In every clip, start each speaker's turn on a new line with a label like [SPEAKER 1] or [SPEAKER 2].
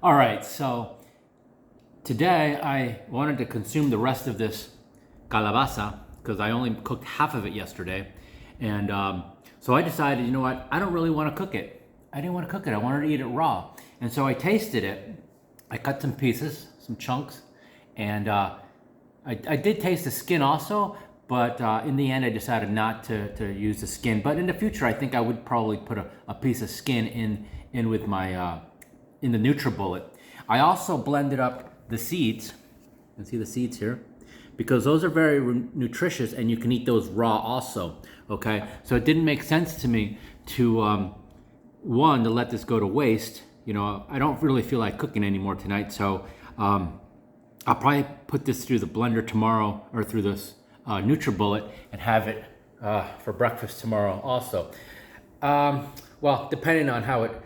[SPEAKER 1] All right, so today I wanted to consume the rest of this calabaza because I only cooked half of it yesterday. And so I decided, you know what, I don't really want to cook it. I didn't want to cook it, I wanted to eat it raw. And so I tasted it. I cut some pieces, some chunks, and I did taste the skin also, but in the end I decided not to use the skin. But in the future I think I would probably put a piece of skin in with my in the NutriBullet. I also blended up the seeds. You can see the seeds here, because those are very nutritious and you can eat those raw also, okay? So it didn't make sense to me to, one, to let this go to waste. You know, I don't really feel like cooking anymore tonight, so I'll probably put this through the blender tomorrow, or through this NutriBullet, and have it for breakfast tomorrow also. Well, depending on how it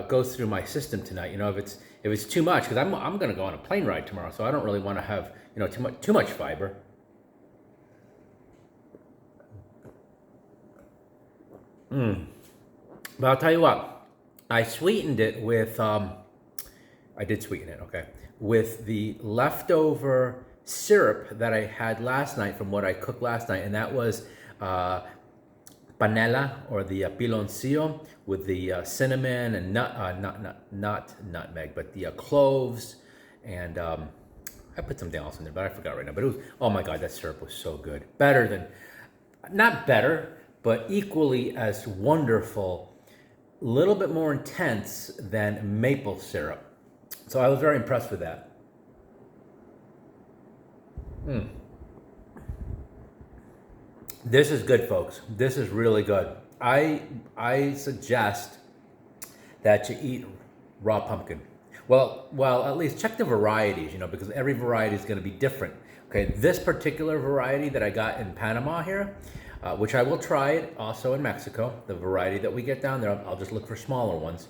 [SPEAKER 1] goes through my system tonight. You know, if it's too much, because I'm going to go on a plane ride tomorrow, so I don't really want to have, you know, too much fiber. But I'll tell you what, I sweetened it with I did sweeten it, okay, with the leftover syrup that I had last night from what I cooked last night, and that was panela, or the piloncillo, with the cinnamon and not nutmeg, but the cloves, and I put something else in there, but I forgot right now. But it was, oh my God, that syrup was so good. Better than, not better, but equally as wonderful, a little bit more intense than maple syrup. So I was very impressed with that. This is good, folks. This is really good. I suggest that you eat raw pumpkin. Well, at least check the varieties, you know, because every variety is going to be different. Okay, this particular variety that I got in Panama here, which I will try it also in Mexico, the variety that we get down there, I'll just look for smaller ones,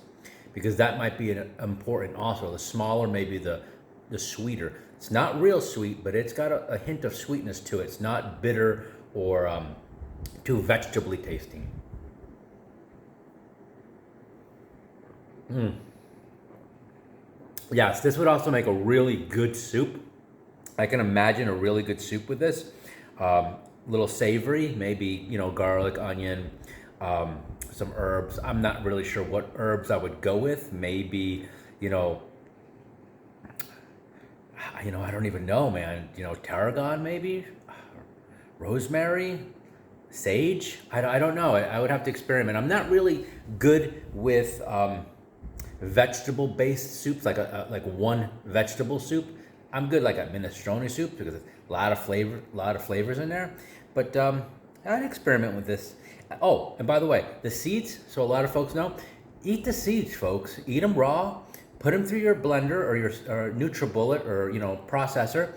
[SPEAKER 1] because that might be important also. The smaller, maybe the sweeter. It's not real sweet, but it's got a hint of sweetness to it. It's not bitter or too vegetably tasting. Yes, this would also make a really good soup. I can imagine a really good soup with this. Little savory, maybe, you know, garlic, onion, some herbs. I'm not really sure what herbs I would go with. Maybe, you know, I don't even know, man. You know, tarragon maybe, rosemary, sage. I don't know. I would have to experiment. I'm not really good with vegetable-based soups, like one vegetable soup. I'm good like a minestrone soup, because there's a lot of flavors in there. But I'd experiment with this. Oh, and by the way, the seeds. So a lot of folks know, eat the seeds, folks. Eat them raw. Put them through your blender or your NutriBullet, or, you know, processor,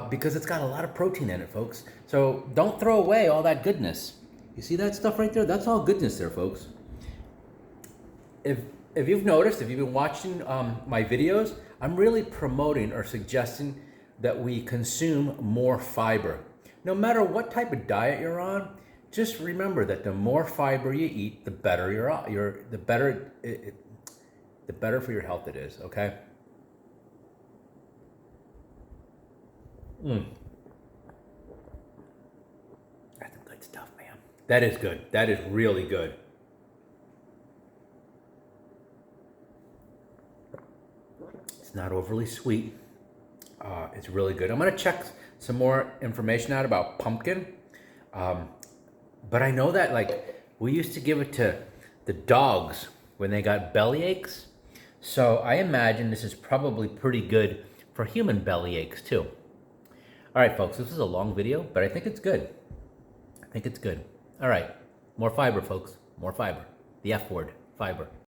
[SPEAKER 1] because it's got a lot of protein in it, folks. So don't throw away all that goodness. You see that stuff right there? That's all goodness there, folks. If you've noticed, if you've been watching my videos, I'm really promoting or suggesting that we consume more fiber. No matter what type of diet you're on, just remember that the more fiber you eat, the better the better for your health it is, okay? That's some good stuff, man. That is good. That is really good. It's not overly sweet. It's really good. I'm gonna check some more information out about pumpkin. But I know that, like, we used to give it to the dogs when they got belly aches. So I imagine this is probably pretty good for human belly aches too. All right, folks, this is a long video, but I think it's good. I think it's good. All right, more fiber, folks, more fiber. The F word, fiber.